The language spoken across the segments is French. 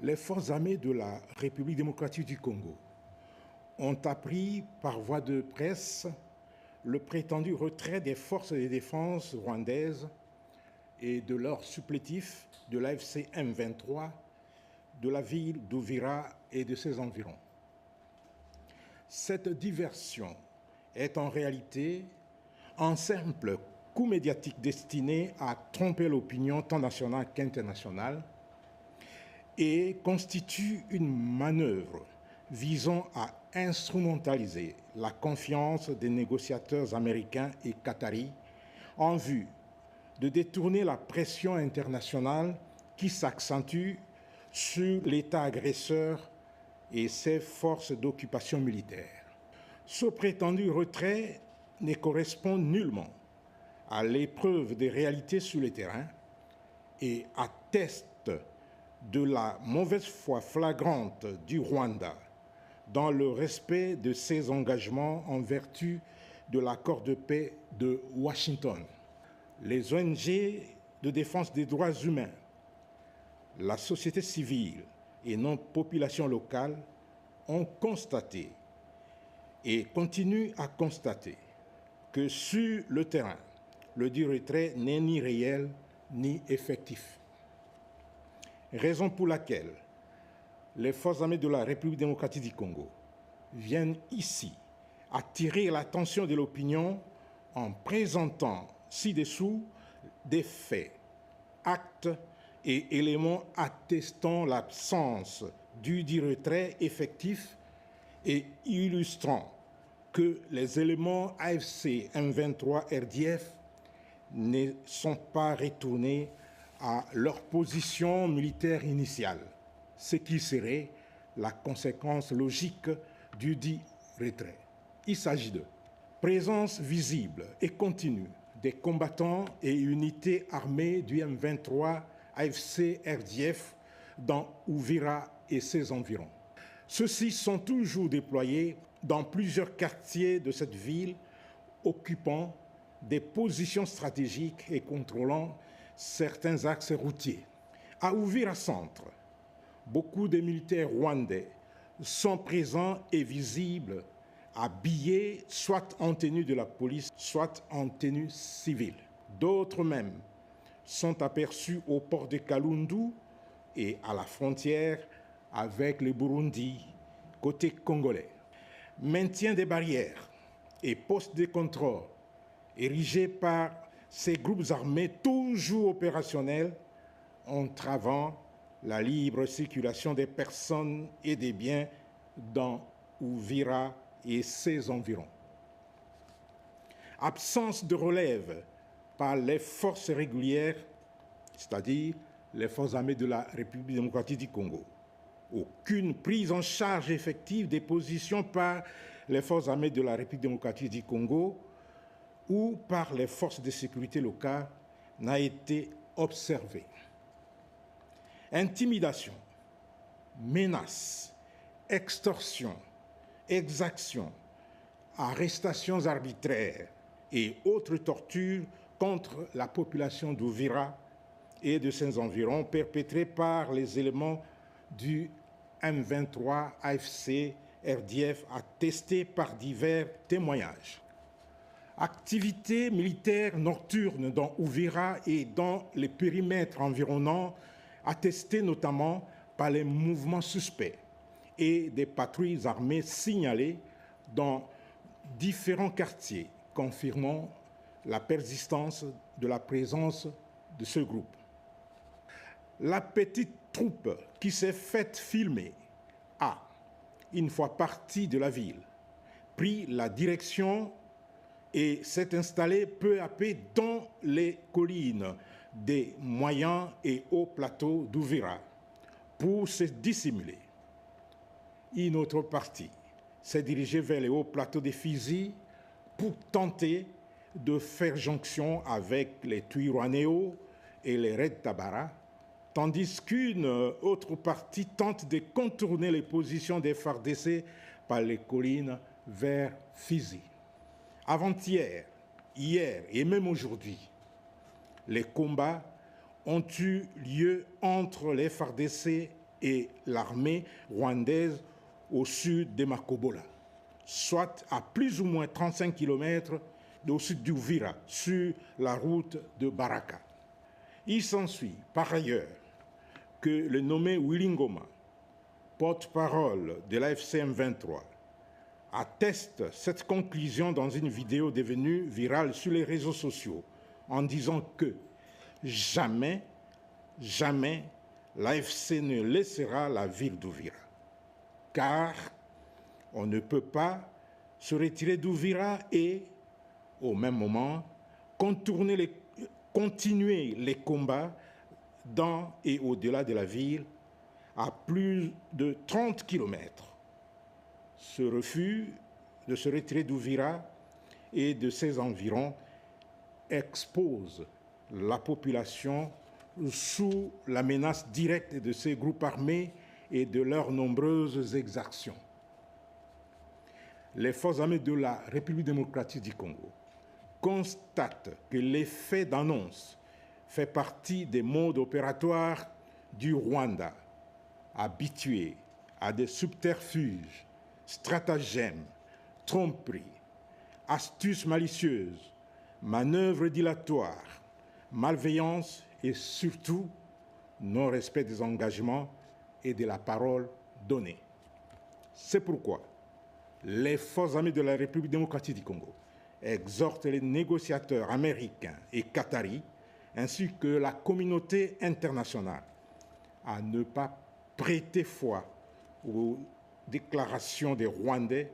Les forces armées de la République démocratique du Congo ont appris par voie de presse le prétendu retrait des forces de défense rwandaises et de leurs supplétifs de l'AFC M23 de la ville d'Uvira et de ses environs. Cette diversion est en réalité un simple coup médiatique destiné à tromper l'opinion tant nationale qu'internationale et constitue une manœuvre visant à instrumentaliser la confiance des négociateurs américains et qataris en vue de détourner la pression internationale qui s'accentue sur l'État agresseur et ses forces d'occupation militaire. Ce prétendu retrait ne correspond nullement à l'épreuve des réalités sur le terrain et atteste de la mauvaise foi flagrante du Rwanda dans le respect de ses engagements en vertu de l'accord de paix de Washington. Les ONG de défense des droits humains, la société civile et notre population locale ont constaté et continuent à constater que sur le terrain, le dit retrait n'est ni réel ni effectif. Raison pour laquelle les forces armées de la République démocratique du Congo viennent ici attirer l'attention de l'opinion en présentant ci-dessous des faits, actes et éléments attestant l'absence du dit retrait effectif et illustrant que les éléments AFC M23 RDF ne sont pas retournés à leur position militaire initiale, ce qui serait la conséquence logique du dit retrait. Il s'agit de présence visible et continue des combattants et unités armées du M23 AFC RDF dans Uvira et ses environs. Ceux-ci sont toujours déployés dans plusieurs quartiers de cette ville, occupant des positions stratégiques et contrôlant certains axes routiers. À Uvira Centre, beaucoup de militaires rwandais sont présents et visibles, habillés soit en tenue de la police, soit en tenue civile. D'autres même sont aperçus au port de Kalundu et à la frontière avec le Burundi, côté congolais. Maintien des barrières et postes de contrôle érigés par ces groupes armés toujours opérationnels, entravant la libre circulation des personnes et des biens dans Uvira et ses environs. Absence de relève par les forces régulières, c'est-à-dire les forces armées de la République démocratique du Congo. Aucune prise en charge effective des positions par les forces armées de la République démocratique du Congo ou par les forces de sécurité locales n'a été observée. Intimidation, menaces, extorsion, exactions, arrestations arbitraires et autres tortures contre la population d'Uvira et de ses environs perpétrées par les éléments du M23 AFC RDF attestés par divers témoignages. Activités militaires nocturnes dans Uvira et dans les périmètres environnants attestées notamment par les mouvements suspects et des patrouilles armées signalées dans différents quartiers, confirmant la persistance de la présence de ce groupe. La petite troupe qui s'est faite filmer a, une fois partie de la ville, pris la direction et s'est installée peu à peu dans les collines des moyens et hauts plateaux d'Uvira pour se dissimuler. Une autre partie s'est dirigée vers les hauts plateaux des Fizi pour tenter de faire jonction avec les Twirwanéo et les Red Tabara, tandis qu'une autre partie tente de contourner les positions des FARDC par les collines vers Fizi. Avant-hier, hier et même aujourd'hui, les combats ont eu lieu entre les FARDC et l'armée rwandaise au sud de Makobola, soit à plus ou moins 35 km au sud d'Uvira, sur la route de Baraka. Il s'ensuit par ailleurs que le nommé Willy Ngoma, porte-parole de l'AFC M23, atteste cette conclusion dans une vidéo devenue virale sur les réseaux sociaux en disant que jamais l'AFC ne laissera la ville d'Uvira, car on ne peut pas se retirer d'Uvira et, au même moment, continuer les combats dans et au-delà de la ville à plus de 30 km. Ce refus de se retirer d'Uvira et de ses environs expose la population sous la menace directe de ces groupes armés et de leurs nombreuses exactions. Les forces armées de la République démocratique du Congo constatent que l'effet d'annonce fait partie des modes opératoires du Rwanda, habitué à des subterfuges, stratagèmes, tromperies, astuces malicieuses, manœuvres dilatoires, malveillance et surtout non-respect des engagements et de la parole donnée. C'est pourquoi les forces armées de la République démocratique du Congo exhortent les négociateurs américains et qataris ainsi que la communauté internationale à ne pas prêter foi aux déclarations des Rwandais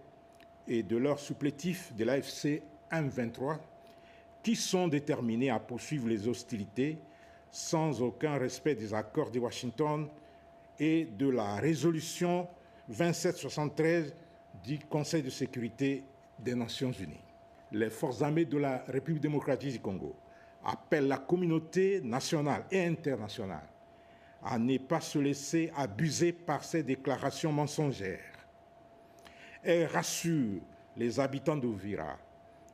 et de leurs supplétifs de l'AFC M23 qui sont déterminés à poursuivre les hostilités sans aucun respect des accords de Washington et de la résolution 2773 du Conseil de sécurité des Nations Unies. Les forces armées de la République démocratique du Congo appellent la communauté nationale et internationale à ne pas se laisser abuser par ces déclarations mensongères. Elle rassure les habitants d'Uvira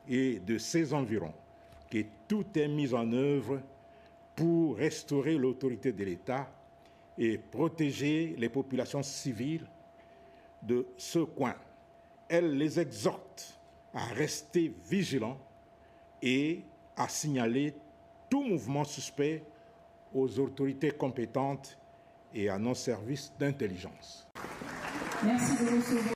et de ses environs que tout est mis en œuvre pour restaurer l'autorité de l'État et protéger les populations civiles de ce coin. Elle les exhorte à rester vigilants et à signaler tout mouvement suspect aux autorités compétentes et à nos services d'intelligence. Merci de recevoir.